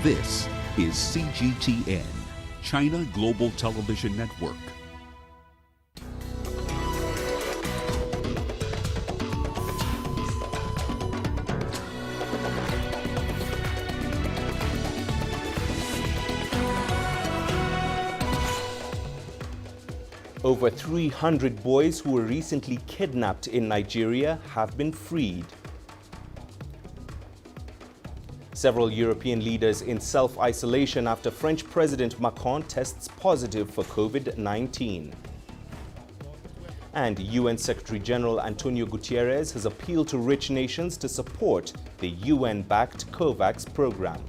This is CGTN, China Global Television Network. Over 300 boys who were recently kidnapped in Nigeria have been freed. Several European leaders in self-isolation after French President Macron tests positive for COVID-19. And UN Secretary General Antonio Guterres has appealed to rich nations to support the UN-backed COVAX program.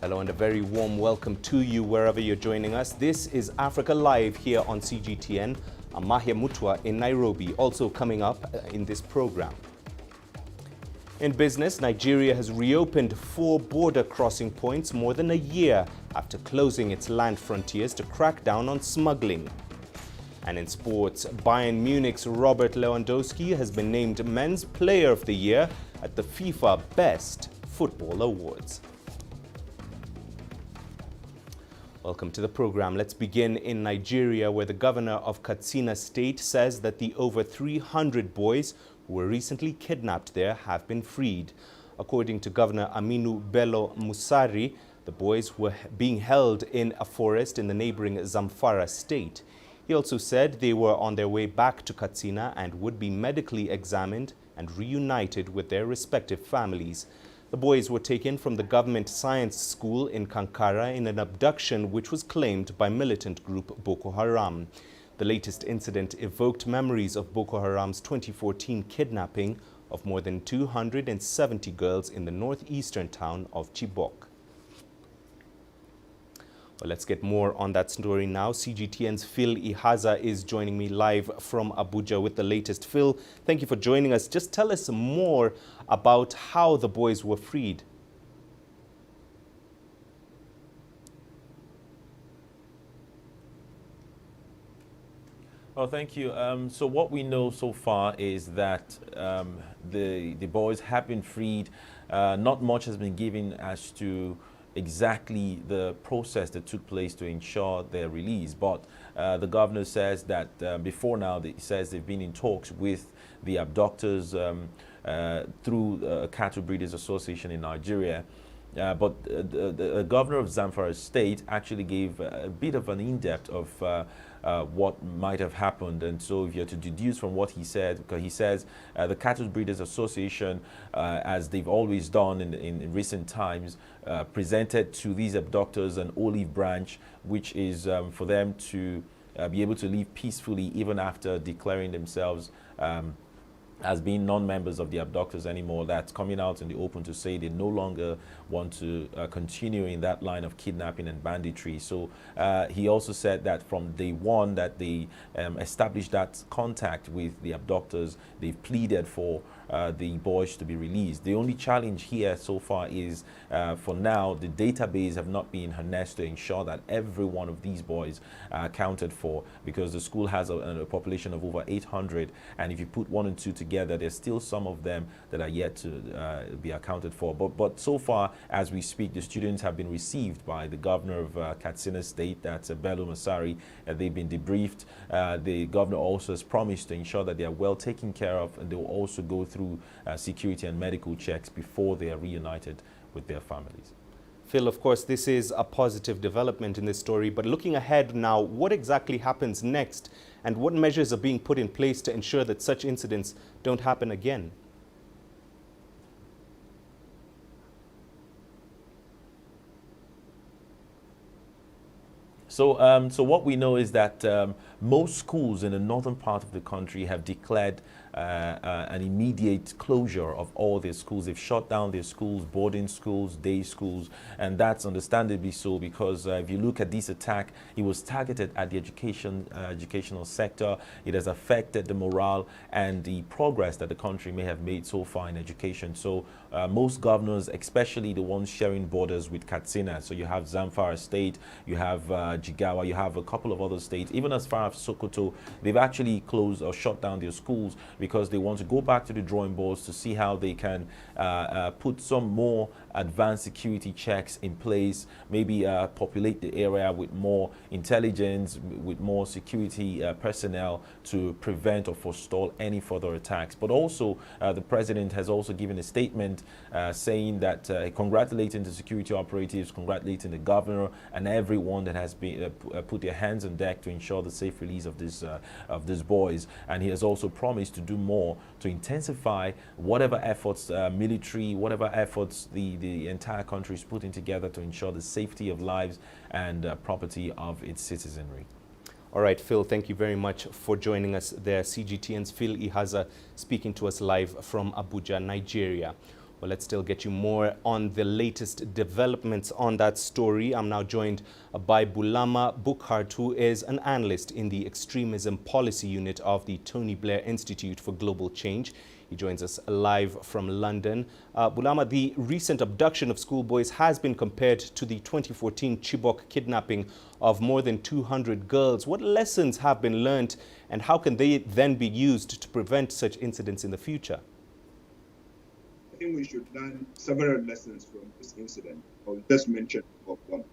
Hello and a very warm welcome to you wherever you're joining us. This is Africa Live here on CGTN. I'm Mahia Mutua in Nairobi, also coming up in this program. In business, Nigeria has reopened 4 border crossing points more than a year after closing its land frontiers to crack down on smuggling. And in sports, Bayern Munich's Robert Lewandowski has been named Men's Player of the Year at the FIFA Best Football Awards. Welcome to the program. Let's begin in Nigeria, where the governor of Katsina State says that the over 300 boys who were recently kidnapped there have been freed. According to Governor Aminu Bello Musari, the boys were being held in a forest in the neighboring Zamfara state. He also said they were on their way back to Katsina and would be medically examined and reunited with their respective families. The boys were taken from the government science school in Kankara in an abduction which was claimed by militant group Boko Haram. The latest incident evoked memories of Boko Haram's 2014 kidnapping of more than 270 girls in the northeastern town of Chibok. Well, let's get more on that story now. CGTN's Phil Ihaza is joining me live from Abuja with the latest. Phil, thank you for joining us. Just tell us more about how the boys were freed. Oh, thank you. So what we know so far is that the boys have been freed. Not much has been given as to exactly the process that took place to ensure their release. But the governor says that before now, he says they've been in talks with the abductors through Cattle Breeders Association in Nigeria. But the governor of Zamfara State actually gave a bit of an in-depth of what might have happened. And so if you're to deduce from what he said, because he says the Cattle Breeders Association, as they've always done in recent times, presented to these abductors an olive branch, which is for them to be able to live peacefully even after declaring themselves as being non-members of the abductors anymore. That's coming out in the open to say they no longer want to continue in that line of kidnapping and banditry. So he also said that from day one that they established that contact with the abductors, they've pleaded for the boys to be released. The only challenge here so far is, for now, the database have not been harnessed to ensure that every one of these boys are accounted for, because the school has a population of over 800, and if you put 1 and 2 together, there's still some of them that are yet to be accounted for. But so far, as we speak, the students have been received by the governor of Katsina State, that's Bello Musari. They've been debriefed. The governor also has promised to ensure that they are well taken care of, and they will also go through security and medical checks before they are reunited with their families. Phil, of course, this is a positive development in this story, but looking ahead now, what exactly happens next, and what measures are being put in place to ensure that such incidents don't happen again? So what we know is that most schools in the northern part of the country have declared an immediate closure of all their schools. They've shut down their schools, boarding schools, day schools, and that's understandably so, because if you look at this attack, it was targeted at the educational sector. It has affected the morale and the progress that the country may have made so far in education. So most governors, especially the ones sharing borders with Katsina, so you have Zamfara State, you have Jigawa, you have a couple of other states, even as far as Sokoto, they've actually closed or shut down their schools because they want to go back to the drawing boards to see how they can put some more advanced security checks in place, maybe populate the area with more intelligence, with more security personnel to prevent or forestall any further attacks. But also, the president has also given a statement saying that congratulating the security operatives, congratulating the governor and everyone that has been put their hands on deck to ensure the safe release of these boys. And he has also promised to do more to intensify whatever efforts military, whatever efforts the entire country is putting together to ensure the safety of lives and property of its citizenry. All right, Phil, thank you very much for joining us there. CGTN's Phil Ihaza speaking to us live from Abuja, Nigeria. Well, let's still get you more on the latest developments on that story. I'm now joined by Bulama Bukhart, who is an analyst in the Extremism Policy Unit of the Tony Blair Institute for Global Change. He joins us live from London. Bulama, the recent abduction of schoolboys has been compared to the 2014 Chibok kidnapping of more than 200 girls. What lessons have been learned, and how can they then be used to prevent such incidents in the future? I think we should learn several lessons from this incident. I'll just mention of them.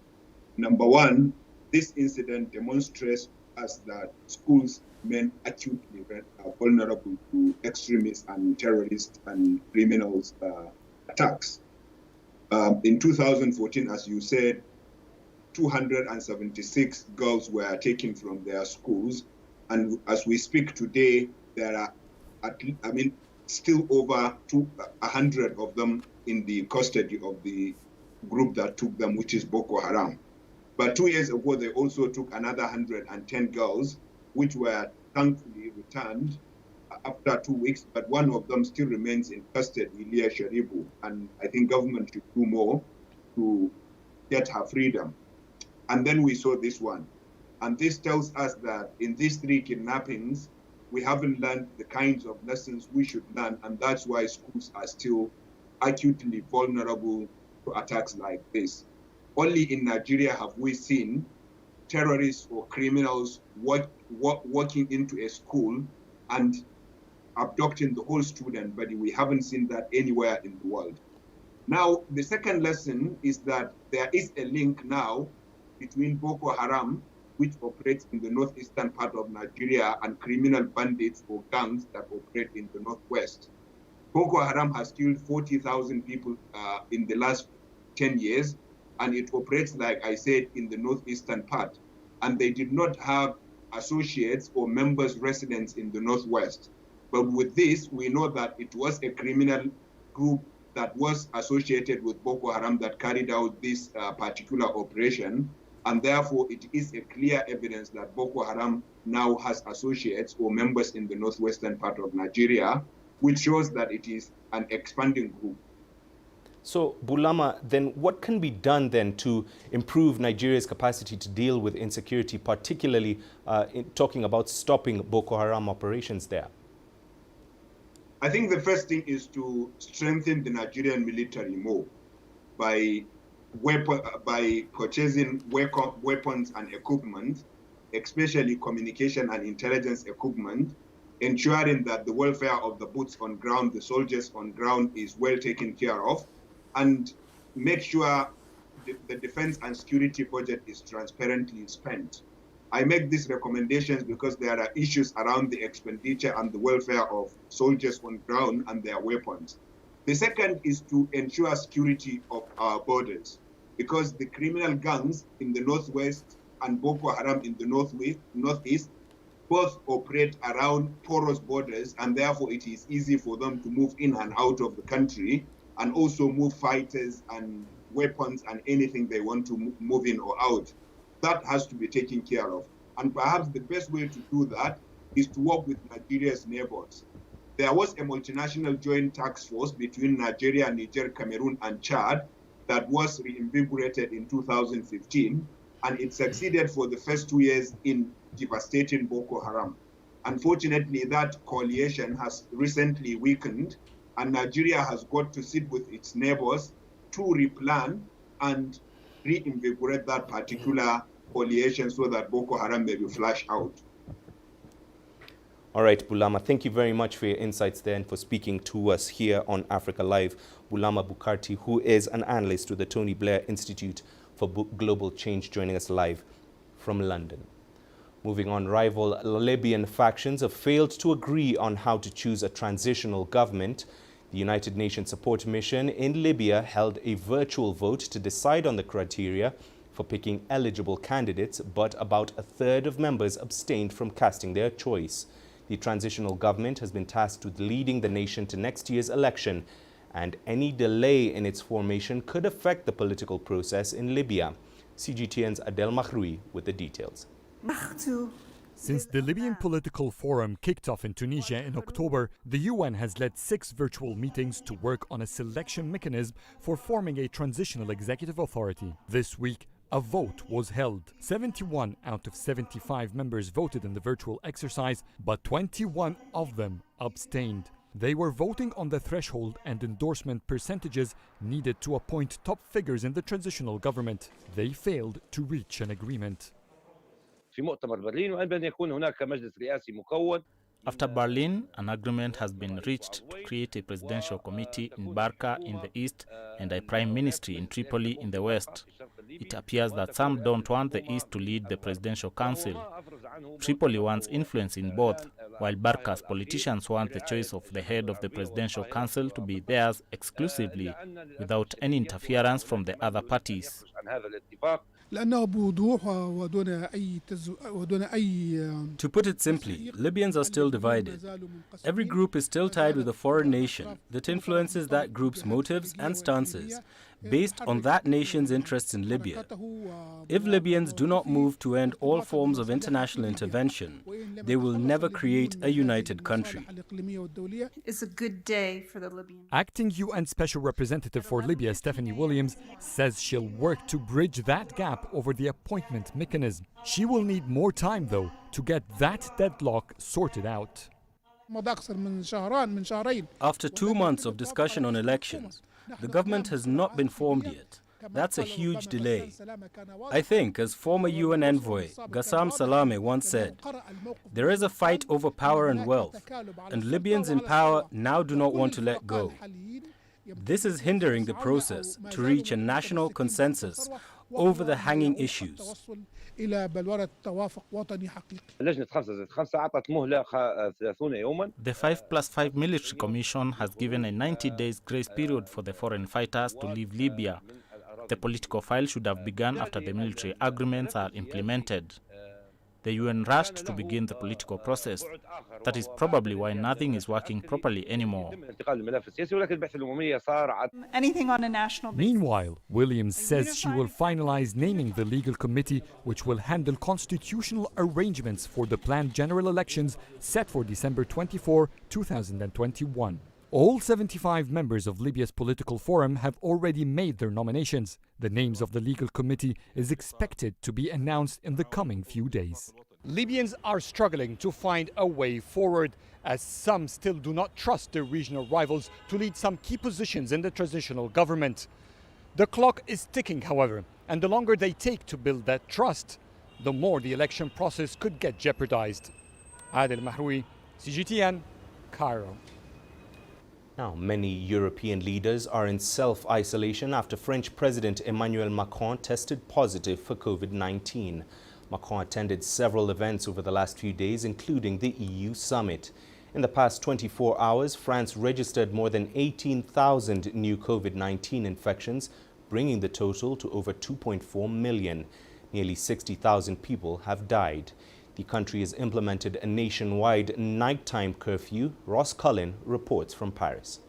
Number one, this incident demonstrates us that schools remain acutely vulnerable to extremists and terrorists and criminals attacks. In 2014, as you said, 276 girls were taken from their schools, and as we speak today, there are still over 100 of them in the custody of the group that took them, which is Boko Haram. But 2 years ago, they also took another 110 girls, which were thankfully returned after 2 weeks, but one of them still remains in custody, Ilia Sharibu, and I think government should do more to get her freedom. And then we saw this one. And this tells us that in these 3 kidnappings, we haven't learned the kinds of lessons we should learn, and that's why schools are still acutely vulnerable to attacks like this. Only in Nigeria have we seen terrorists or criminals walking into a school and abducting the whole student body. We haven't seen that anywhere in the world. Now, the second lesson is that there is a link now between Boko Haram, which operates in the northeastern part of Nigeria, and criminal bandits or gangs that operate in the northwest. Boko Haram has killed 40,000 people in the last 10 years, and it operates, like I said, in the northeastern part. And they did not have associates or members residents in the northwest. But with this, we know that it was a criminal group that was associated with Boko Haram that carried out this particular operation. And therefore, it is a clear evidence that Boko Haram now has associates or members in the northwestern part of Nigeria, which shows that it is an expanding group. So, Bulama, then what can be done then to improve Nigeria's capacity to deal with insecurity, particularly talking about stopping Boko Haram operations there? I think the first thing is to strengthen the Nigerian military more by purchasing weapons and equipment, especially communication and intelligence equipment, ensuring that the welfare of the boots on ground, the soldiers on ground, is well taken care of, and make sure the defense and security budget is transparently spent. I make these recommendations because there are issues around the expenditure and the welfare of soldiers on ground and their weapons. The second is to ensure security of our borders, because the criminal gangs in the northwest and Boko Haram in the northeast both operate around porous borders, and therefore it is easy for them to move in and out of the country, and also move fighters and weapons and anything they want to move in or out. That has to be taken care of. And perhaps the best way to do that is to work with Nigeria's neighbors. There was a multinational joint task force between Nigeria, Niger, Cameroon, and Chad that was reinvigorated in 2015, and it succeeded for the first 2 years in devastating Boko Haram. Unfortunately, that coalition has recently weakened, and Nigeria has got to sit with its neighbors to replan and reinvigorate that particular coalition so that Boko Haram may be flushed out. All right, Bulama, thank you very much for your insights there and for speaking to us here on Africa Live. Bulama Bukarti, who is an analyst with the Tony Blair Institute for Global Change, joining us live from London. Moving on, rival Libyan factions have failed to agree on how to choose a transitional government. The United Nations Support Mission in Libya held a virtual vote to decide on the criteria for picking eligible candidates, but about a third of members abstained from casting their choice. The transitional government has been tasked with leading the nation to next year's election, and any delay in its formation could affect the political process in Libya. CGTN's Adel Mahroui with the details. Since the Libyan Political Forum kicked off in Tunisia in October, the UN has led 6 virtual meetings to work on a selection mechanism for forming a transitional executive authority. This week, a vote was held. 71 out of 75 members voted in the virtual exercise, but 21 of them abstained. They were voting on the threshold and endorsement percentages needed to appoint top figures in the transitional government. They failed to reach an agreement. After Berlin, an agreement has been reached to create a presidential committee in Barca in the east and a prime ministry in Tripoli in the west. It appears that some don't want the east to lead the presidential council. Tripoli wants influence in both, while Barca's politicians want the choice of the head of the presidential council to be theirs exclusively, without any interference from the other parties. To put it simply, Libyans are still divided. Every group is still tied with a foreign nation that influences that group's motives and stances based on that nation's interests in Libya. If Libyans do not move to end all forms of international intervention, they will never create a united country. It's a good day for the Libyans. Acting UN Special Representative for Libya, Stephanie Williams, says she'll work to bridge that gap over the appointment mechanism. She will need more time, though, to get that deadlock sorted out. After 2 months of discussion on elections, the government has not been formed yet. That's a huge delay. I think, as former UN envoy Ghassan Salame once said, there is a fight over power and wealth, and Libyans in power now do not want to let go. This is hindering the process to reach a national consensus over the hanging issues. The 5+5 military commission has given a 90 days grace period for the foreign fighters to leave Libya. The political file should have begun after the military agreements are implemented. The UN rushed to begin the political process. That is probably why nothing is working properly anymore. Anything on a national basis. Meanwhile, Williams says she will finalize naming the legal committee which will handle constitutional arrangements for the planned general elections set for December 24, 2021. All 75 members of Libya's political forum have already made their nominations. The names of the legal committee is expected to be announced in the coming few days. Libyans are struggling to find a way forward, as some still do not trust their regional rivals to lead some key positions in the transitional government. The clock is ticking, however, and the longer they take to build that trust, the more the election process could get jeopardized. Adel Mahroui, CGTN, Cairo. Now, many European leaders are in self-isolation after French President Emmanuel Macron tested positive for COVID-19. Macron attended several events over the last few days, including the EU summit. In the past 24 hours, France registered more than 18,000 new COVID-19 infections, bringing the total to over 2.4 million. Nearly 60,000 people have died. The country has implemented a nationwide nighttime curfew. Ross Cullen reports from Paris.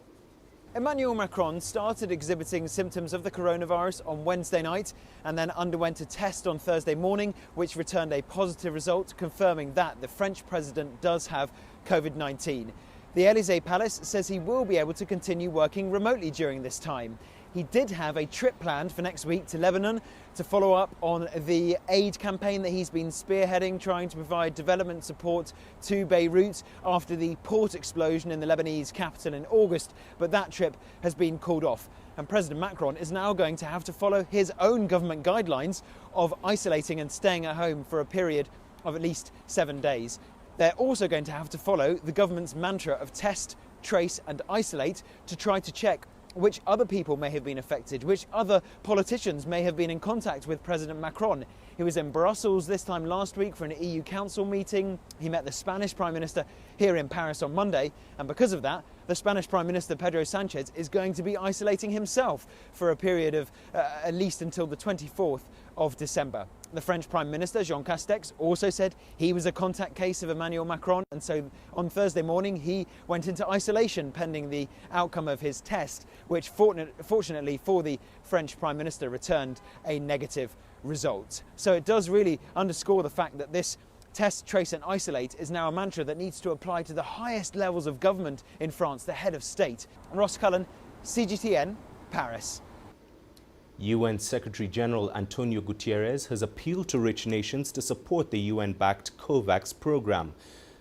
Emmanuel Macron started exhibiting symptoms of the coronavirus on Wednesday night and then underwent a test on Thursday morning, which returned a positive result, confirming that the French president does have COVID-19. The Élysée Palace says he will be able to continue working remotely during this time. He did have a trip planned for next week to Lebanon to follow up on the aid campaign that he's been spearheading, trying to provide development support to Beirut after the port explosion in the Lebanese capital in August. But that trip has been called off. And President Macron is now going to have to follow his own government guidelines of isolating and staying at home for a period of at least 7 days. They're also going to have to follow the government's mantra of test, trace and isolate to try to check which other people may have been affected, which other politicians may have been in contact with President Macron. He was in Brussels this time last week for an EU Council meeting. He met the Spanish Prime Minister here in Paris on Monday, and because of that, the Spanish Prime Minister Pedro Sanchez is going to be isolating himself for a period of at least until the 24th of December. The French Prime Minister, Jean Castex, also said he was a contact case of Emmanuel Macron, and so on Thursday morning he went into isolation pending the outcome of his test, which fortunately for the French Prime Minister returned a negative result. So it does really underscore the fact that this test, trace and isolate is now a mantra that needs to apply to the highest levels of government in France, the head of state. Ross Cullen, CGTN, Paris. UN Secretary-General Antonio Guterres has appealed to rich nations to support the UN-backed COVAX program.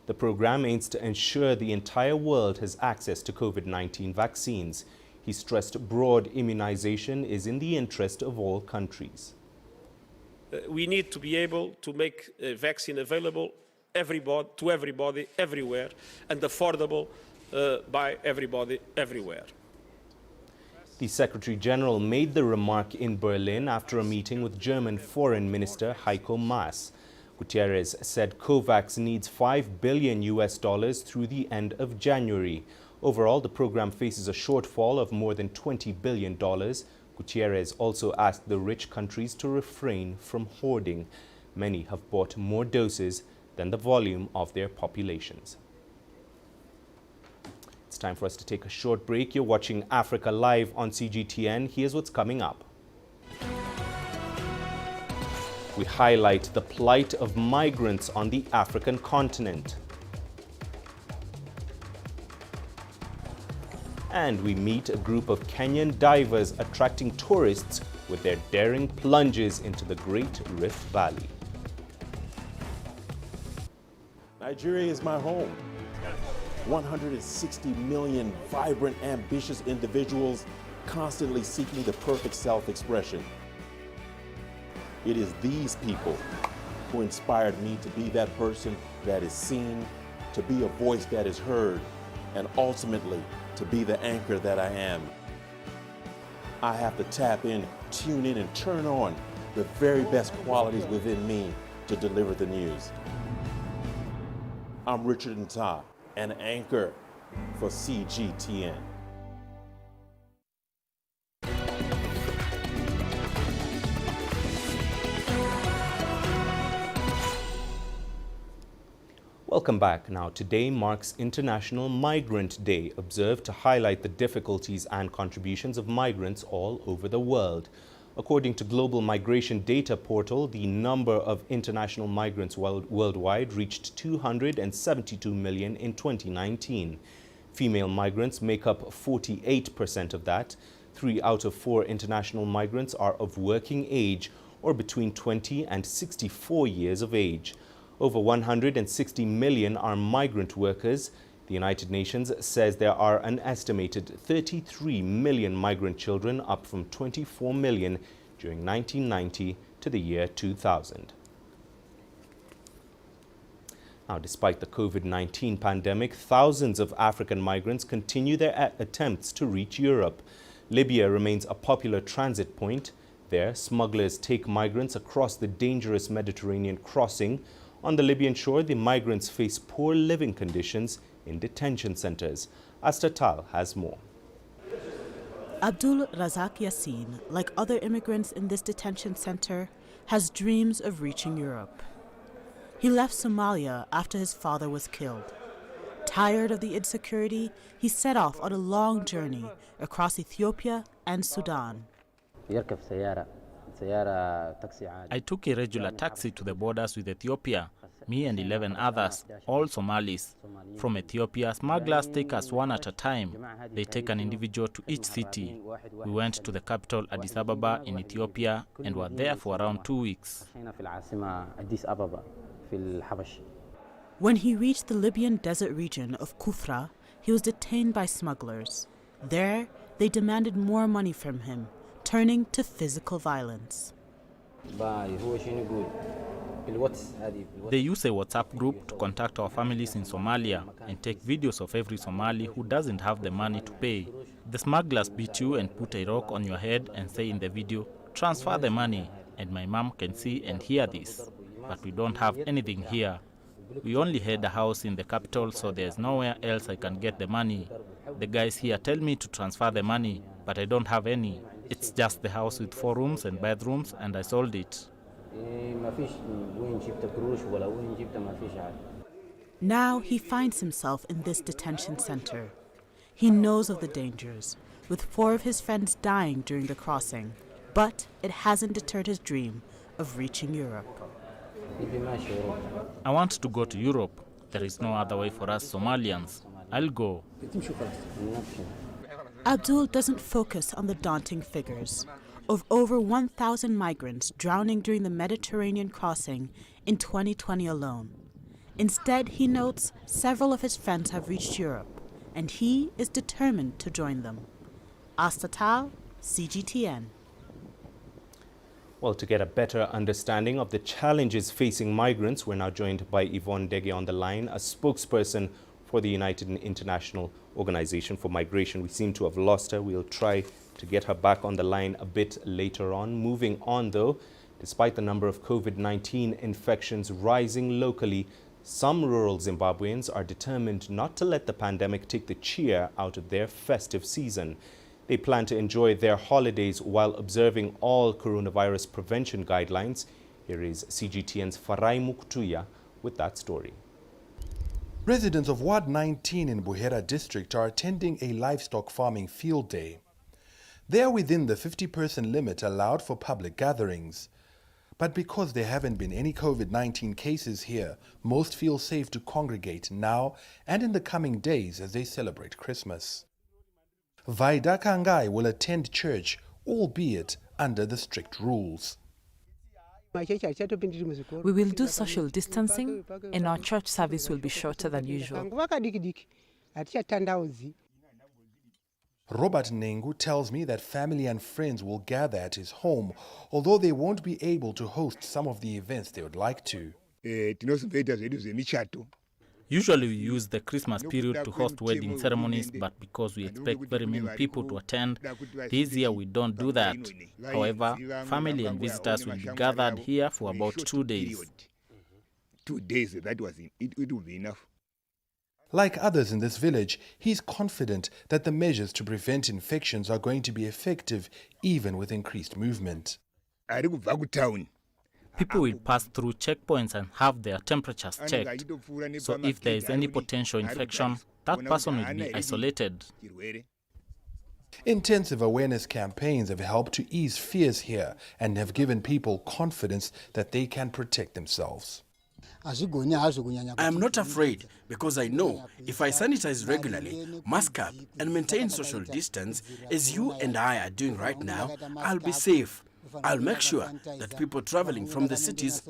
The program aims to ensure the entire world has access to COVID-19 vaccines. He stressed broad immunization is in the interest of all countries. We need to be able to make a vaccine available to everybody, everywhere, and affordable by everybody, everywhere. The Secretary-General made the remark in Berlin after a meeting with German Foreign Minister Heiko Maas. Guterres said COVAX needs $5 billion through the end of January. Overall, the program faces a shortfall of more than $20 billion. Guterres also asked the rich countries to refrain from hoarding. Many have bought more doses than the volume of their populations. It's time for us to take a short break. You're watching Africa Live on CGTN. Here's what's coming up. We highlight the plight of migrants on the African continent. And we meet a group of Kenyan divers attracting tourists with their daring plunges into the Great Rift Valley. Nigeria is my home. 160 million vibrant, ambitious individuals constantly seeking the perfect self-expression. It is these people who inspired me to be that person that is seen, to be a voice that is heard, and ultimately to be the anchor that I am. I have to tap in, tune in, and turn on the very best qualities within me to deliver the news. I'm Richard Nta, an anchor for CGTN. Welcome back. Now, today marks International Migrant Day, observed to highlight the difficulties and contributions of migrants all over the world. According to Global Migration Data Portal, the number of international migrants worldwide reached 272 million in 2019. Female migrants make up 48% of that. 3 out of 4 international migrants are of working age or between 20 and 64 years of age. Over 160 million are migrant workers. The United Nations says there are an estimated 33 million migrant children, up from 24 million during 1990 to the year 2000. Now, despite the COVID-19 pandemic, thousands of African migrants continue their attempts to reach Europe. Libya remains a popular transit point. There, smugglers take migrants across the dangerous Mediterranean crossing. On the Libyan shore, the migrants face poor living conditions in detention centers. Asta Tal has more. Abdul Razak Yassin, like other immigrants in this detention center, has dreams of reaching Europe. He left Somalia after his father was killed. Tired of the insecurity, he set off on a long journey across Ethiopia and Sudan. I took a regular taxi to the borders with Ethiopia, me and 11 others, all Somalis. From Ethiopia, smugglers take us one at a time. They take an individual to each city. We went to the capital Addis Ababa in Ethiopia and were there for around 2 weeks. When he reached the Libyan desert region of Kuthra, he was detained by smugglers. There, they demanded more money from him, turning to physical violence. They use a WhatsApp group to contact our families in Somalia and take videos of every Somali who doesn't have the money to pay. The smugglers beat you and put a rock on your head and say in the video, "Transfer the money," and my mom can see and hear this. But we don't have anything here. We only had a house in the capital, so there's nowhere else I can get the money. The guys here tell me to transfer the money, but I don't have any. It's just the house with 4 rooms and bedrooms, and I sold it. Now he finds himself in this detention center. He knows of the dangers, with 4 of his friends dying during the crossing, but it hasn't deterred his dream of reaching Europe. I want to go to Europe. There is no other way for us Somalians. I'll go. Abdul doesn't focus on the daunting figures of over 1,000 migrants drowning during the Mediterranean crossing in 2020 alone. Instead, he notes several of his friends have reached Europe, and he is determined to join them. Astatal, CGTN. Well, to get a better understanding of the challenges facing migrants, we're now joined by Yvonne Dege on the line, a spokesperson for the United International Organization for Migration. We seem to have lost her. We'll try to get her back on the line a bit later on. Moving on, though, despite the number of COVID-19 infections rising locally, some rural Zimbabweans are determined not to let the pandemic take the cheer out of their festive season. They plan to enjoy their holidays while observing all coronavirus prevention guidelines. Here is CGTN's Mahia Mutua with that story. Residents of Ward 19 in Buhera district are attending a livestock farming field day. They are within the 50-person limit allowed for public gatherings. But because there haven't been any COVID-19 cases here, most feel safe to congregate now and in the coming days as they celebrate Christmas. Vaida Kangai will attend church, albeit under the strict rules. We will do social distancing and our church service will be shorter than usual. Robert Nengu tells me that family and friends will gather at his home, although they won't be able to host some of the events they would like to. Usually we use the Christmas period to host wedding ceremonies, but because we expect very many people to attend, this year we don't do that. However, family and visitors will be gathered here for about 2 days. 2 days, it will be enough. Like others in this village, he's confident that the measures to prevent infections are going to be effective, even with increased movement. People will pass through checkpoints and have their temperatures checked. So if there is any potential infection, that person will be isolated. Intensive awareness campaigns have helped to ease fears here and have given people confidence that they can protect themselves. I am not afraid because I know if I sanitize regularly, mask up and maintain social distance, as you and I are doing right now, I'll be safe. I'll make sure that people traveling from the cities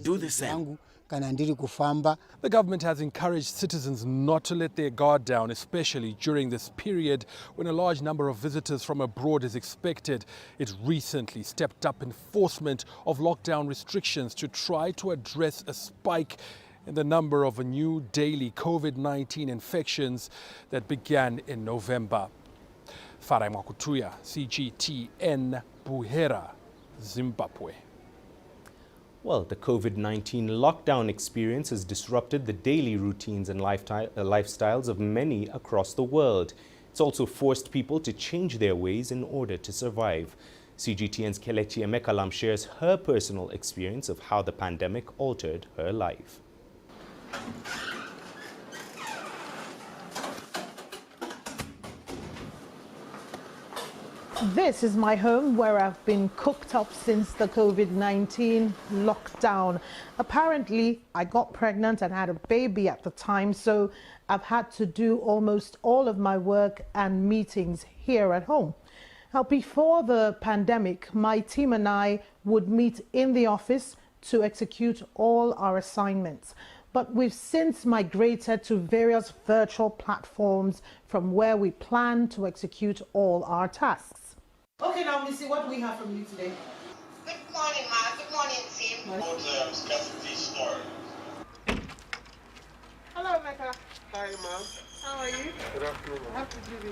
do the same. The government has encouraged citizens not to let their guard down, especially during this period when a large number of visitors from abroad is expected. It recently stepped up enforcement of lockdown restrictions to try to address a spike in the number of new daily COVID-19 infections that began in November. Mahia Mutua, CGTN, Buhera, Zimbabwe. Well, the COVID-19 lockdown experience has disrupted the daily routines and lifestyles of many across the world. It's also forced people to change their ways in order to survive. CGTN's Kelechi Emekalam shares her personal experience of how the pandemic altered her life. This is my home where I've been cooped up since the COVID-19 lockdown. Apparently, I got pregnant and had a baby at the time, so I've had to do almost all of my work and meetings here at home. Now, before the pandemic, my team and I would meet in the office to execute all our assignments. But we've since migrated to various virtual platforms from where we plan to execute all our tasks. Okay, now, Missy, what do we have from you today? Good morning, Ma. Good morning, team. Hello, Mecca. Hi, ma'am. How are you? Good afternoon. Happy to be.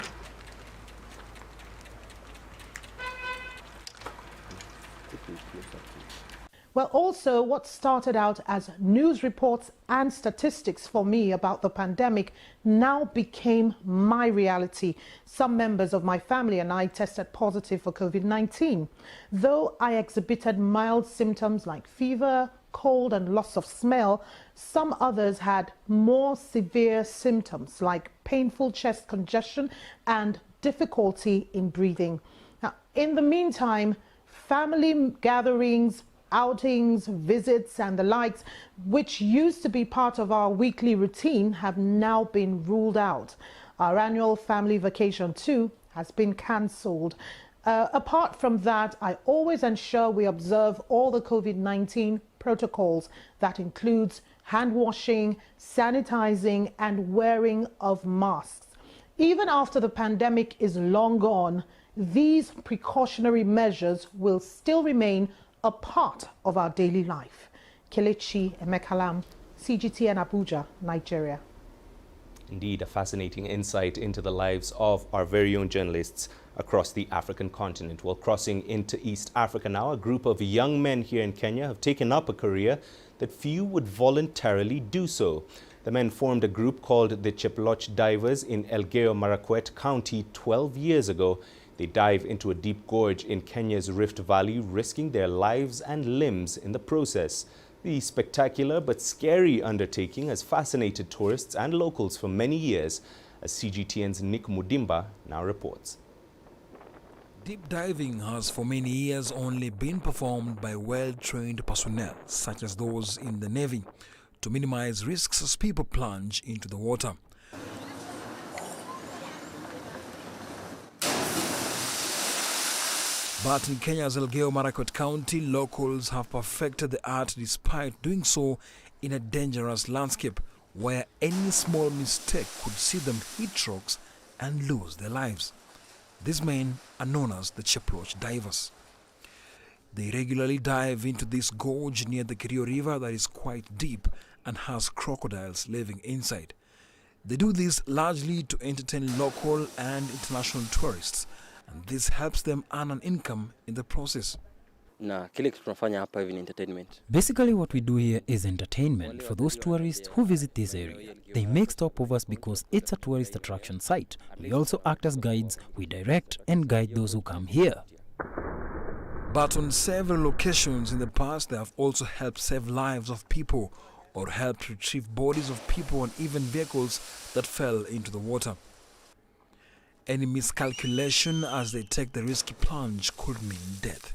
Well, also what started out as news reports and statistics for me about the pandemic now became my reality. Some members of my family and I tested positive for COVID-19. Though I exhibited mild symptoms like fever, cold and loss of smell, some others had more severe symptoms like painful chest congestion and difficulty in breathing. Now, in the meantime, family gatherings, outings, visits and the likes, which used to be part of our weekly routine, have now been ruled out. Our annual family vacation too has been cancelled. Apart from that, I always ensure we observe all the COVID-19 protocols. That includes hand washing, sanitizing and wearing of masks. Even after the pandemic is long gone, these precautionary measures will still remain a part of our daily life. Kelechi Emekalam, CGTN Abuja, Nigeria. Indeed, a fascinating insight into the lives of our very own journalists across the African continent. Well, crossing into East Africa now, a group of young men here in Kenya have taken up a career that few would voluntarily do so. The men formed a group called the Cheploch Divers in Elgeyo Marakwet County 12 years ago. They dive into a deep gorge in Kenya's Rift Valley, risking their lives and limbs in the process. The spectacular but scary undertaking has fascinated tourists and locals for many years, as CGTN's Nick Mudimba now reports. Deep diving has for many years only been performed by well-trained personnel, such as those in the Navy, to minimize risks as people plunge into the water. But in Kenya's Elgeyo Marakwet County, locals have perfected the art despite doing so in a dangerous landscape where any small mistake could see them hit rocks and lose their lives. These men are known as the Cheploch Divers. They regularly dive into this gorge near the Kerio River that is quite deep and has crocodiles living inside. They do this largely to entertain local and international tourists, and this helps them earn an income in the process. Basically what we do here is entertainment for those tourists who visit this area. They make stopovers because it's a tourist attraction site. We also act as guides. We direct and guide those who come here. But on several occasions in the past, they have also helped save lives of people or helped retrieve bodies of people and even vehicles that fell into the water. Any miscalculation as they take the risky plunge could mean death.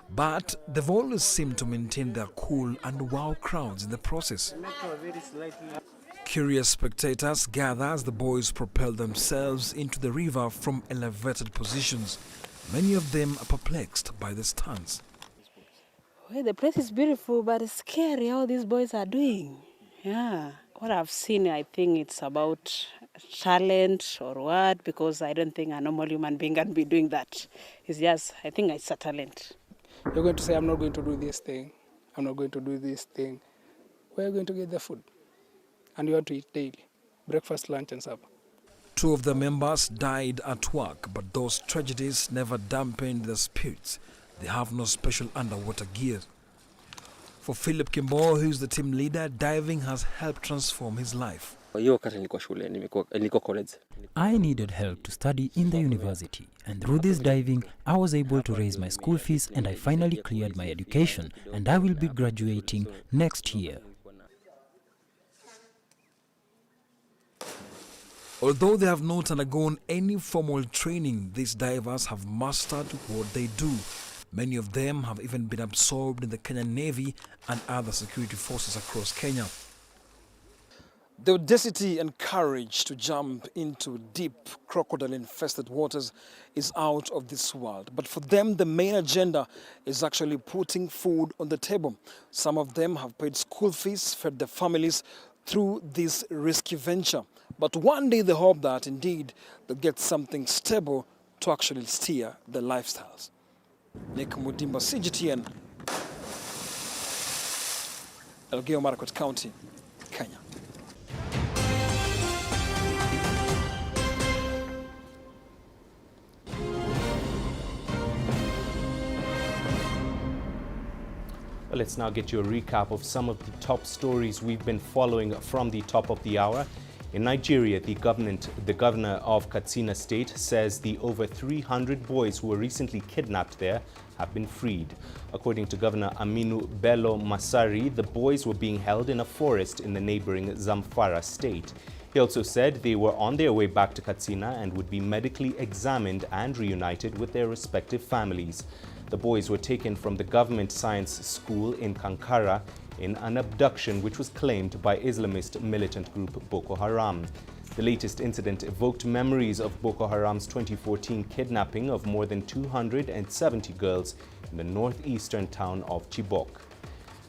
But they've always seemed to maintain their cool and wow crowds in the process. Curious spectators gather as the boys propel themselves into the river from elevated positions. Many of them are perplexed by the stunts. Well, the place is beautiful, but it's scary how these boys are doing. Yeah. What I've seen, I think it's about talent or what, because I don't think a normal human being can be doing that. It's just, I think it's a talent. You're going to say, I'm not going to do this thing. I'm not going to do this thing. Where are you going to get the food? And you have to eat daily. Breakfast, lunch, and supper. 2 of the members died at work, but those tragedies never dampened their spirits. They have no special underwater gear. For Philip Kimbo, who is the team leader, diving has helped transform his life. I needed help to study in the university, and through this diving, I was able to raise my school fees and I finally cleared my education, and I will be graduating next year. Although they have not undergone any formal training, these divers have mastered what they do. Many of them have even been absorbed in the Kenyan Navy and other security forces across Kenya. The audacity and courage to jump into deep crocodile-infested waters is out of this world. But for them, the main agenda is actually putting food on the table. Some of them have paid school fees, fed their families through this risky venture. But one day they hope that indeed they'll get something stable to actually steer their lifestyles. Nick Mudimba, CGTN, Elgeyo Marakwet County, Kenya. Well, let's now get you a recap of some of the top stories we've been following from the top of the hour. In Nigeria, the governor of Katsina State says the over 300 boys who were recently kidnapped there have been freed. According to Governor Aminu Bello Masari, the boys were being held in a forest in the neighboring Zamfara state. He also said they were on their way back to Katsina and would be medically examined and reunited with their respective families. The boys were taken from the government science school in Kankara in an abduction which was claimed by Islamist militant group Boko Haram. The latest incident evoked memories of Boko Haram's 2014 kidnapping of more than 270 girls in the northeastern town of Chibok.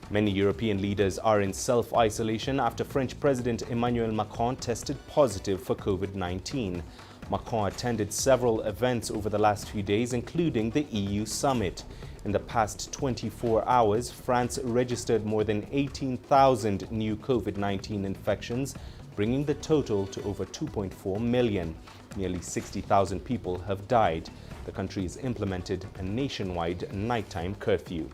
Many European leaders are in self-isolation after French President Emmanuel Macron tested positive for COVID-19. Macron attended several events over the last few days, including the EU summit. In the past 24 hours, France registered more than 18,000 new COVID-19 infections, bringing the total to over 2.4 million. Nearly 60,000 people have died. The country has implemented a nationwide nighttime curfew.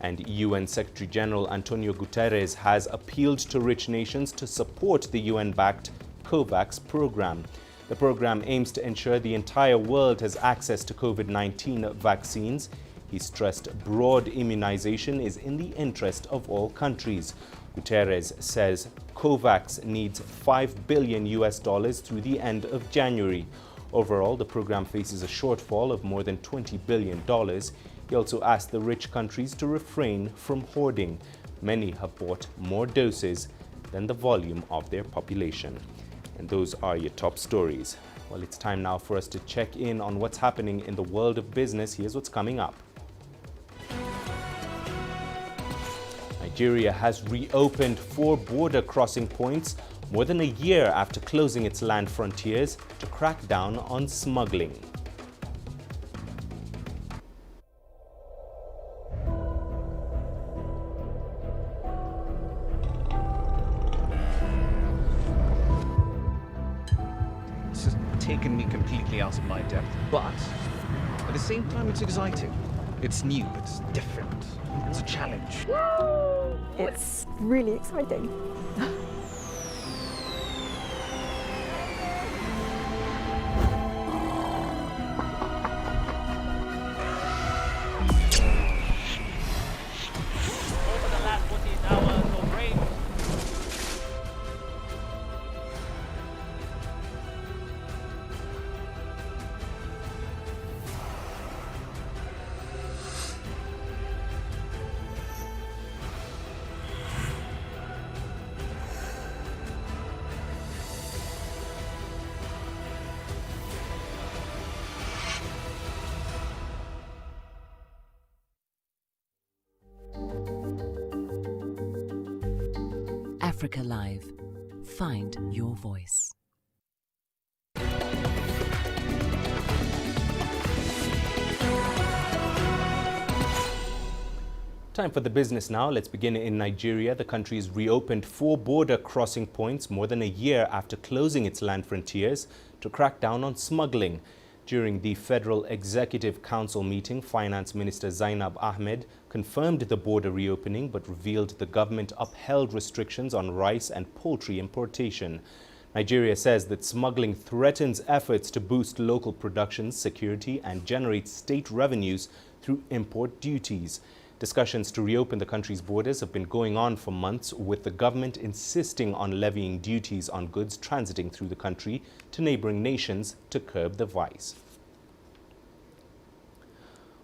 And UN Secretary General Antonio Guterres has appealed to rich nations to support the UN-backed COVAX program. The program aims to ensure the entire world has access to COVID-19 vaccines. He stressed broad immunization is in the interest of all countries. Guterres says COVAX needs $5 billion through the end of January. Overall, the program faces a shortfall of more than $20 billion. He also asked the rich countries to refrain from hoarding. Many have bought more doses than the volume of their population. And those are your top stories. Well, it's time now for us to check in on what's happening in the world of business. Here's what's coming up. Nigeria has reopened 4 border crossing points more than a year after closing its land frontiers to crack down on smuggling. Taken me completely out of my depth, but at the same time it's exciting. It's new, it's different, it's a challenge. It's really exciting. Africa Live. Find your voice. Time for the business now. Let's begin in Nigeria. The country has reopened 4 border crossing points more than a year after closing its land frontiers to crack down on smuggling. During the Federal Executive Council meeting, Finance Minister Zainab Ahmed confirmed the border reopening but revealed the government upheld restrictions on rice and poultry importation. Nigeria says that smuggling threatens efforts to boost local production, security and generate state revenues through import duties. Discussions to reopen the country's borders have been going on for months, with the government insisting on levying duties on goods transiting through the country to neighboring nations to curb the vice.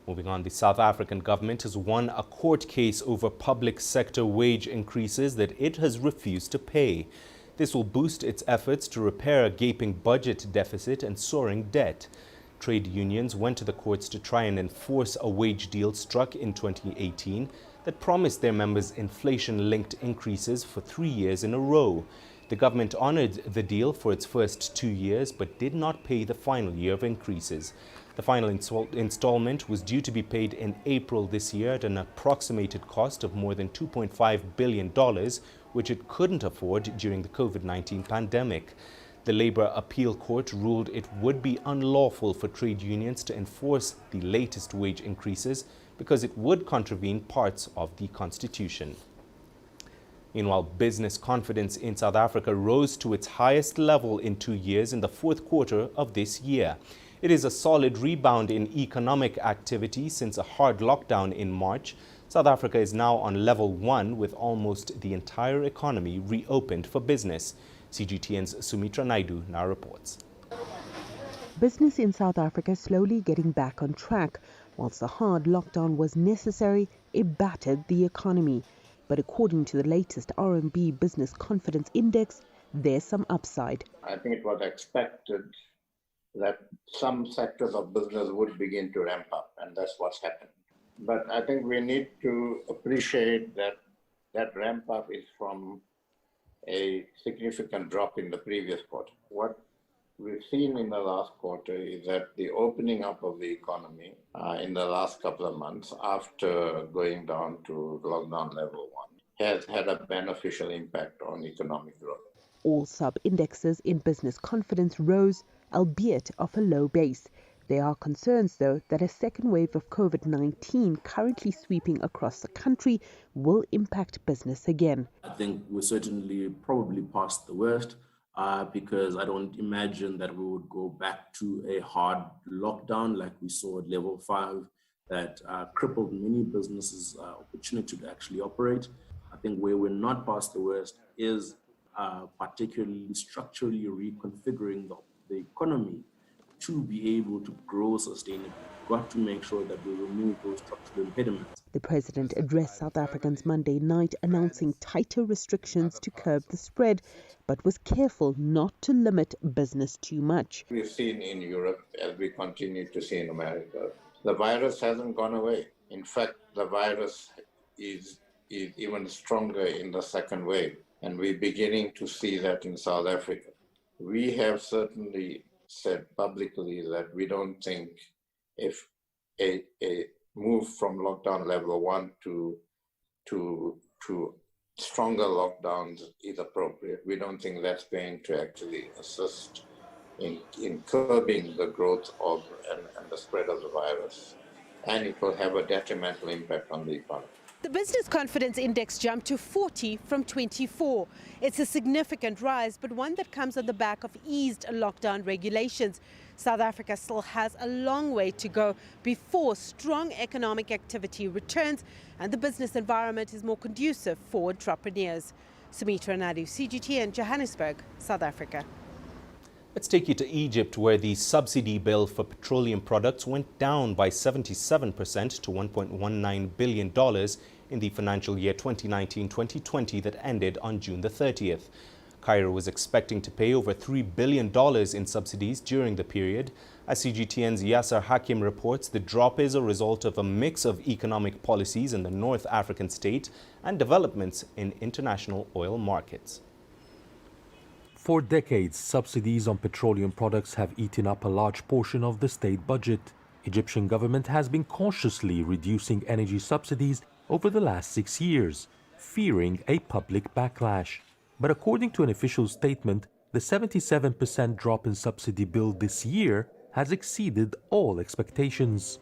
Moving on, the South African government has won a court case over public sector wage increases that it has refused to pay. This will boost its efforts to repair a gaping budget deficit and soaring debt. Trade unions went to the courts to try and enforce a wage deal struck in 2018 that promised their members inflation-linked increases for 3 years in a row. The government honored the deal for its first 2 years but did not pay the final year of increases. The final installment was due to be paid in April this year at an approximated cost of more than $2.5 billion, which it couldn't afford during the COVID-19 pandemic. The Labour Appeal Court ruled it would be unlawful for trade unions to enforce the latest wage increases because it would contravene parts of the Constitution. Meanwhile, business confidence in South Africa rose to its highest level in 2 years in the fourth quarter of this year. It is a solid rebound in economic activity since a hard lockdown in March. South Africa is now on level 1 with almost the entire economy reopened for business. CGTN's Sumitra Naidu now reports. Business in South Africa slowly getting back on track. Whilst the hard lockdown was necessary, it battered the economy. But according to the latest RMB Business Confidence Index, there's some upside. I think it was expected that some sectors of business would begin to ramp up, and that's what's happened. But I think we need to appreciate that that ramp up is from a significant drop in the previous quarter. What we've seen in the last quarter is that the opening up of the economy in the last couple of months after going down to lockdown level 1 has had a beneficial impact on economic growth. All sub-indexes in business confidence rose, albeit off a low base. There are concerns, though, that a second wave of COVID-19 currently sweeping across the country will impact business again. I think we're certainly probably past the worst because I don't imagine that we would go back to a hard lockdown like we saw at level 5 that crippled many businesses' opportunity to actually operate. I think where we're not past the worst is particularly structurally reconfiguring the economy to be able to grow sustainably. We've got to make sure that we remove those structural impediments. The president addressed South Africans Monday night announcing tighter restrictions to curb the spread, but was careful not to limit business too much. We've seen in Europe, as we continue to see in America, the virus hasn't gone away. In fact, the virus is even stronger in the second wave, and we're beginning to see that in South Africa. We have certainly said publicly that we don't think if a move from lockdown level 1 to stronger lockdowns is appropriate. We don't think that's going to actually assist in curbing the growth of and the spread of the virus, and it will have a detrimental impact on the economy. The Business Confidence Index jumped to 40 from 24. It's a significant rise, but one that comes on the back of eased lockdown regulations. South Africa still has a long way to go before strong economic activity returns and the business environment is more conducive for entrepreneurs. Sumitra Naidu, CGTN, Johannesburg, South Africa. Let's take you to Egypt, where the subsidy bill for petroleum products went down by 77% to $1.19 billion in the financial year 2019-2020 that ended on June the 30th. Cairo was expecting to pay over $3 billion in subsidies during the period. As CGTN's Yasser Hakim reports, the drop is a result of a mix of economic policies in the North African state and developments in international oil markets. For decades, subsidies on petroleum products have eaten up a large portion of the state budget. Egyptian government has been cautiously reducing energy subsidies over the last 6 years, fearing a public backlash. But according to an official statement, the 77% drop in subsidy bill this year has exceeded all expectations.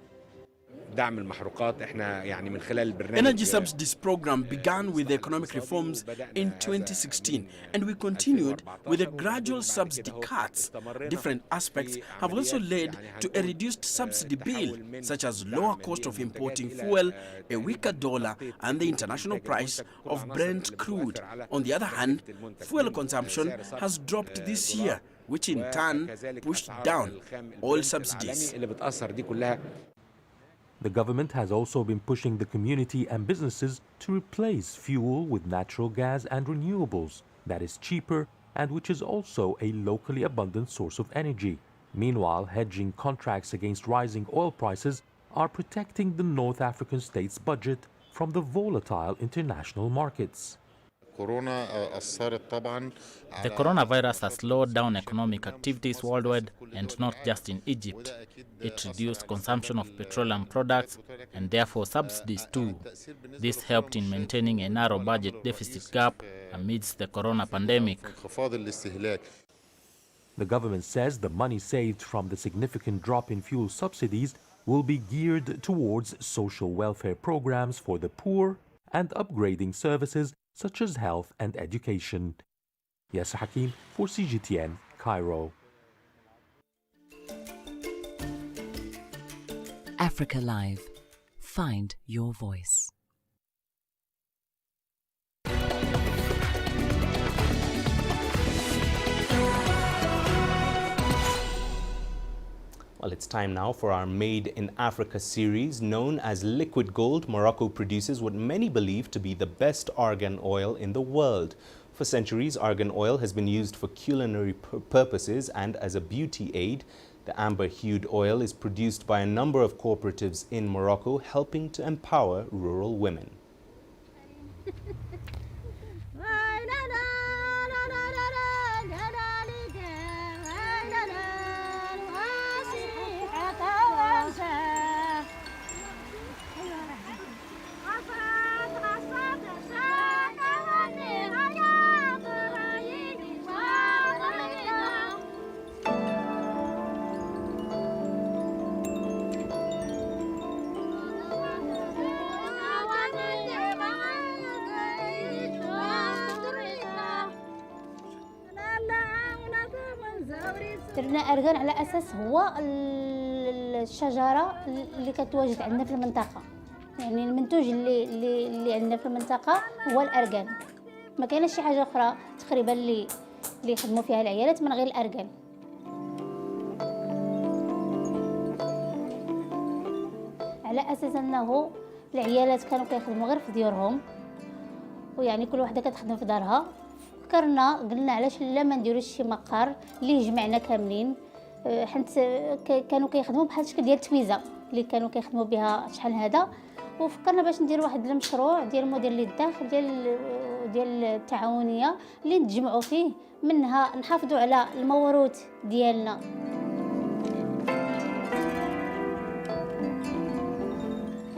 Energy subsidies program began with the economic reforms in 2016 and we continued with the gradual subsidy cuts. Different aspects have also led to a reduced subsidy bill, such as lower cost of importing fuel, a weaker dollar and the international price of Brent crude. On the other hand, fuel consumption has dropped this year, which in turn pushed down oil subsidies. The government has also been pushing the community and businesses to replace fuel with natural gas and renewables that is cheaper and which is also a locally abundant source of energy. Meanwhile, hedging contracts against rising oil prices are protecting the North African state's budget from the volatile international markets. The coronavirus has slowed down economic activities worldwide, and not just in Egypt. It reduced consumption of petroleum products and therefore subsidies too. This helped in maintaining a narrow budget deficit gap amidst the corona pandemic. The government says the money saved from the significant drop in fuel subsidies will be geared towards social welfare programs for the poor and upgrading services such as health and education. Yasser Hakim for CGTN, Cairo. Africa Live. Find your voice. Well, it's time now for our Made in Africa series. Known as liquid gold, Morocco produces what many believe to be the best argan oil in the world. For centuries, argan oil has been used for culinary purposes and as a beauty aid. The amber-hued oil is produced by a number of cooperatives in Morocco, helping to empower rural women. درنا أرغان على أساس هو الشجرة اللي كتواجد عندنا في المنطقة، يعني المنتوج اللي عندنا في المنطقة هو الأرغان. ما كاينش شي حاجة أخرى تقريبا اللي يخدموا فيها العيالات من غير الأرغان. على أساس أنه العيالات كانوا كيخدموا غير في ديورهم، ويعني كل وحدة كتخدم في دارها. فكرنا قلنا علاش لا ما نديروش شي مقر اللي يجمعنا كاملين، حيت كانوا كيخدموا بحال الشكل ديال التويزه اللي كانوا كيخدموا بها شحال هذا. وفكرنا باش ندير واحد المشروع ديال موديل للداخل ديال التعاونيه اللي نتجمعوا فيه، منها نحافظوا على الموروث ديالنا.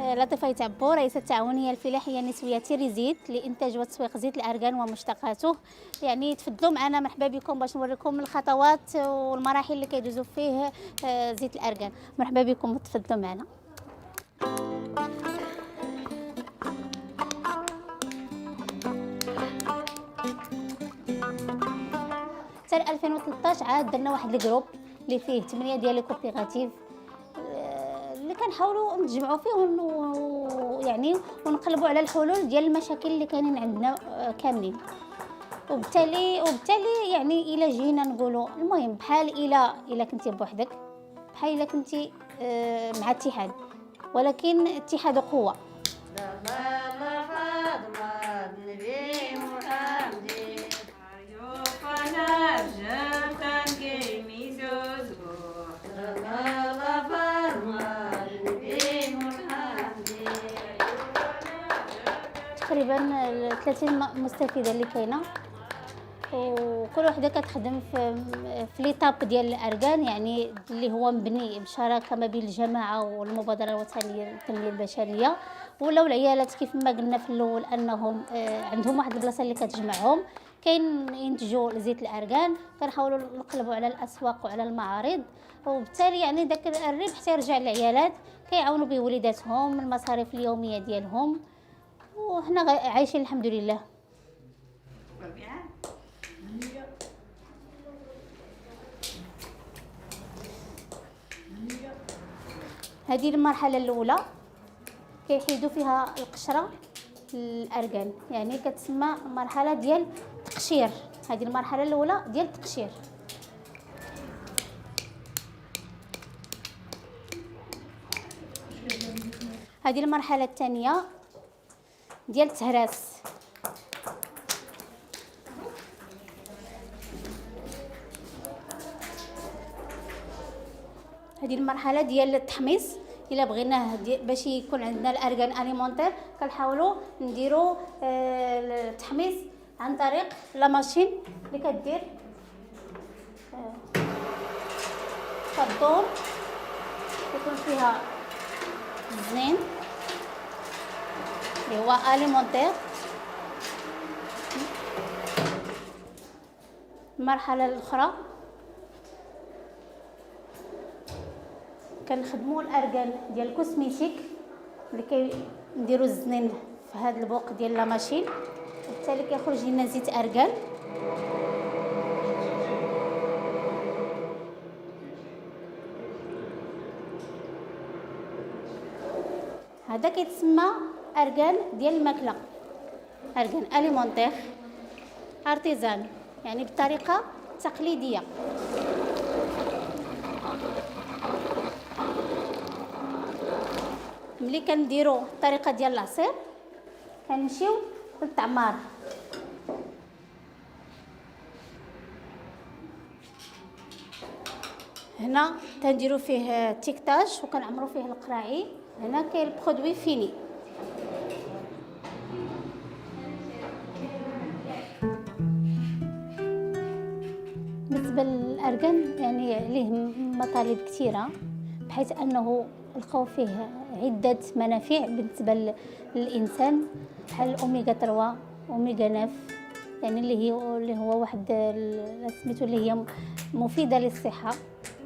لطيفة يتعبو رئيسة التعاونية الفلاحية النسوية تيريزيت لإنتاج وتسويق زيت الأرغان ومشتقاته. يعني تفضلوا معنا، مرحبا بكم باش نوريكم الخطوات والمراحل اللي كيدوزوا فيه زيت الأرغان. مرحبا بكم وتفضلوا معنا. حتى 2013 عاد درنا واحد الجروب اللي فيه 8 ديال لي كوبيراتيف اللي كنحاولوا نتجمعوا فيه يعني ونقلبوا على الحلول ديال المشاكل اللي كاينين عندنا كاملين. وبالتالي يعني الا جينا نقولوا المهم بحال الا كنتي بوحدك، بحال الا كنتي مع اتحاد، ولكن اتحاد قوه. تقريبا 30 مستفيده اللي كاينه، وكل وحده كتخدم في ليطاب ديال الارغان، يعني اللي هو مبني بشراكه ما بين الجماعه والمبادره الوطنيه للتنميه البشريه. ولاو العيالات كيف ما قلنا في الاول انهم عندهم واحد البلاصه اللي كتجمعهم، كاين ينتجوا زيت الارغان، كنحاولوا نقلبوا على الاسواق وعلى المعارض، وبالتالي يعني داك الربح تيرجع للعيالات كيعاونوا به وليداتهم المصاريف اليوميه ديالهم، وحنا عايشين الحمد لله. هذه المرحله الاولى كيحيدوا فيها القشره الارغان، يعني كتسمى مرحله ديال التقشير. هذه المرحله الاولى ديال التقشير. هذه المرحله الثانيه ديال التهراس. هذه المرحله ديال التحميص. الا بغيناه باش يكون عندنا الارغان اليمونتير كنحاولوا نديروا التحميص عن طريق لا ماشين اللي كدير كدور يكون فيها الزين اللي هو اليمونتير. المرحلة الأخرى كنخدموا الارغان ديال الكوسميتيك اللي كنديروا الزنين في هذا البوق ديال لا ماشين، وبالتالي كيخرج لنا زيت ارغان. هذا كيتسمى ارغان ديال الماكله، ارغان اليمونتير ارتيزان، يعني بطريقه تقليديه. ملي كنديروا الطريقه ديال العصير كنمشيو للتعمار. هنا تنديروا فيه تيكتاج وكنعمروا فيه القراعي. هنا كاين البرودوي فيني. بالنسبه للارغان يعني ليه مطالب كثيره، بحيث انه لقاو فيه عده منافع بالنسبه للانسان، بحال الاوميغا 3 اوميغا 9، يعني اللي هو واحد سميتو اللي هي مفيده للصحه.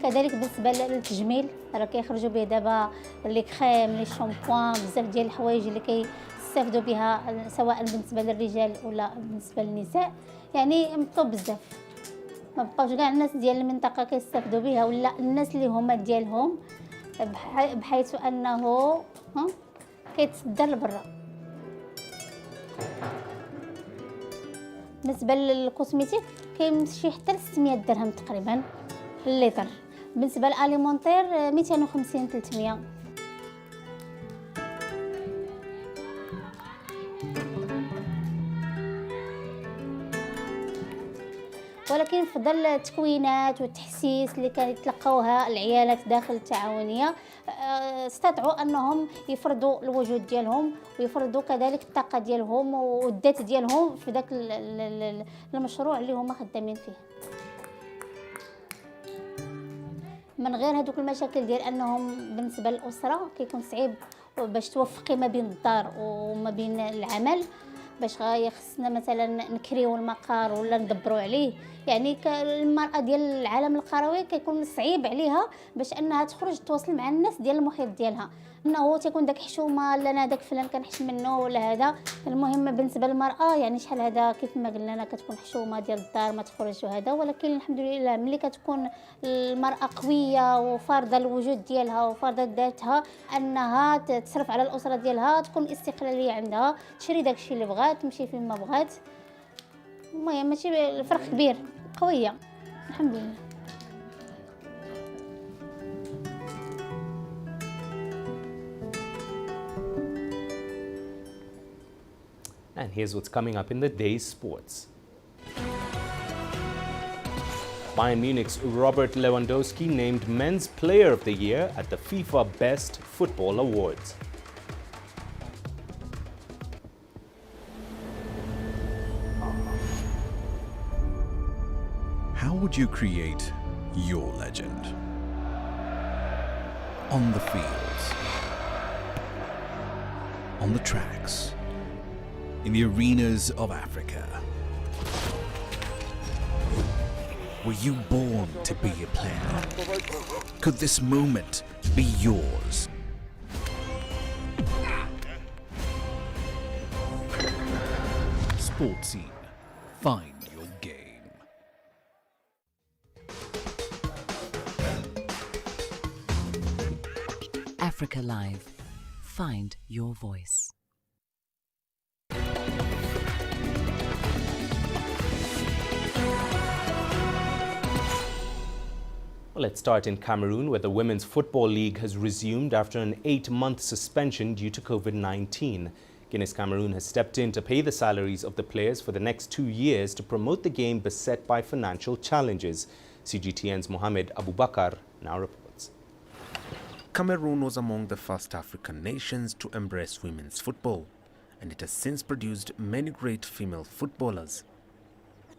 كذلك بالنسبه للتجميل راه كيخرجوا به دابا لي كريم لي شامبوان، بزاف ديال الحوايج اللي كيستافدوا بها سواء بالنسبه للرجال ولا بالنسبه للنساء، يعني مطلوب بزاف. ما بقاوش كاع الناس ديال المنطقه كيستافدوا بها ولا الناس اللي هما ديالهم، بحيث انه كيتصدر لبرا. بالنسبه للكوسميتيك كيمشي حتى ل 600 درهم تقريبا اللتر. بالنسبه للاليمونتير 250 300. ولكن في ظل التكوينات والتحسيس اللي كيتلقاوها العيالات داخل التعاونيه، استطاعوا انهم يفرضوا الوجود ديالهم ويفرضوا كذلك الطاقه ديالهم والذات ديالهم في ذاك المشروع اللي هما خدامين فيه. من غير هذوك المشاكل ديال انهم بالنسبه للاسره كيكون صعيب باش توفقي ما بين الدار وما بين العمل، باش خصنا مثلا نكريو المقار ولا ندبروا عليه. يعني المراه ديال العالم القروي كيكون صعيب عليها باش انها تخرج تواصل مع الناس ديال المحيط ديالها، انه تيكون داك حشومه لا انا داك فلان كنحش منه ولا هذا. المهم بالنسبه للمراه يعني شحال هذا كيف ما قلنا لنا كتكون حشومه ديال الدار ما تخرج وهذا، ولكن الحمد لله ملي كتكون المراه قويه وفارضه الوجود ديالها وفارضه ذاتها انها تصرف على الاسره ديالها، تكون استقلاليه عندها، تشري داكشي اللي بغات، تمشي فين ما بغات. المهم ماشي الفرق كبير، قويه الحمد لله. And here's what's coming up in the day's sports. Bayern Munich's Robert Lewandowski named Men's Player of the Year at the FIFA Best Football Awards. How would you create your legend? On the fields, on the tracks, in the arenas of Africa. Were you born to be a player? Could this moment be yours? Sports Scene. Find your game. Africa Live. Find your voice. Well, let's start in Cameroon, where the Women's Football League has resumed after an 8-month suspension due to COVID-19. Guinness Cameroon has stepped in to pay the salaries of the players for the next 2 years to promote the game beset by financial challenges. CGTN's Mohamed Abubakar now reports. Cameroon was among the first African nations to embrace women's football, and it has since produced many great female footballers.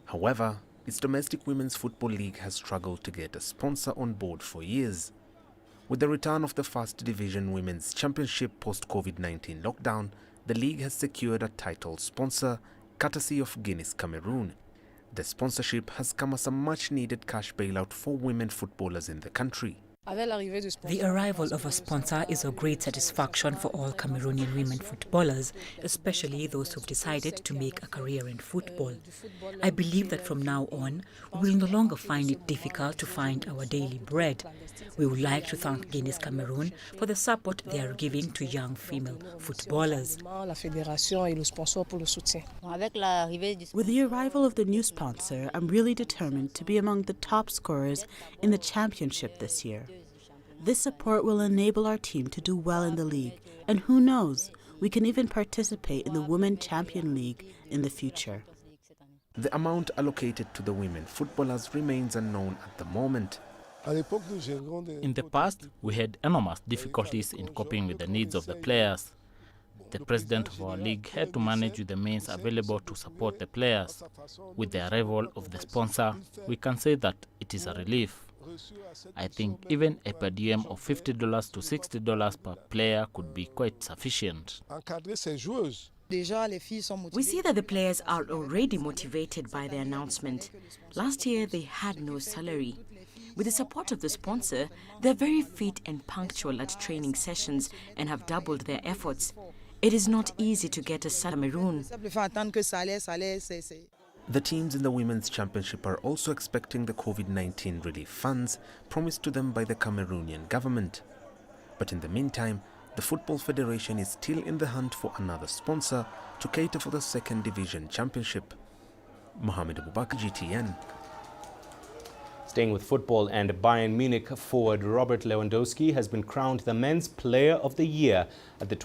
However, its domestic women's football league has struggled to get a sponsor on board for years. With the return of the First Division Women's Championship post-COVID-19 lockdown, the league has secured a title sponsor, courtesy of Guinness Cameroon. The sponsorship has come as a much-needed cash bailout for women footballers in the country. The arrival of a sponsor is a great satisfaction for all Cameroonian women footballers, especially those who've decided to make a career in football. I believe that from now on, we will no longer find it difficult to find our daily bread. We would like to thank Guinness Cameroon for the support they are giving to young female footballers. With the arrival of the new sponsor, I'm really determined to be among the top scorers in the championship this year. This support will enable our team to do well in the league, and who knows, we can even participate in the Women Champion League in the future. The amount allocated to the women footballers remains unknown at the moment. In the past, we had enormous difficulties in coping with the needs of the players. The president of our league had to manage with the means available to support the players. With the arrival of the sponsor, we can say that it is a relief. I think even a per diem of $50 to $60 per player could be quite sufficient. We see that the players are already motivated by the announcement. Last year, they had no salary. With the support of the sponsor, they're very fit and punctual at training sessions and have doubled their efforts. It is not easy to get a salary. The teams in the Women's Championship are also expecting the COVID-19 relief funds promised to them by the Cameroonian government. But in the meantime, the Football Federation is still in the hunt for another sponsor to cater for the Second Division Championship. Mohamed Abubakar, CGTN. Staying with football, and Bayern Munich forward Robert Lewandowski has been crowned the Men's Player of the Year at the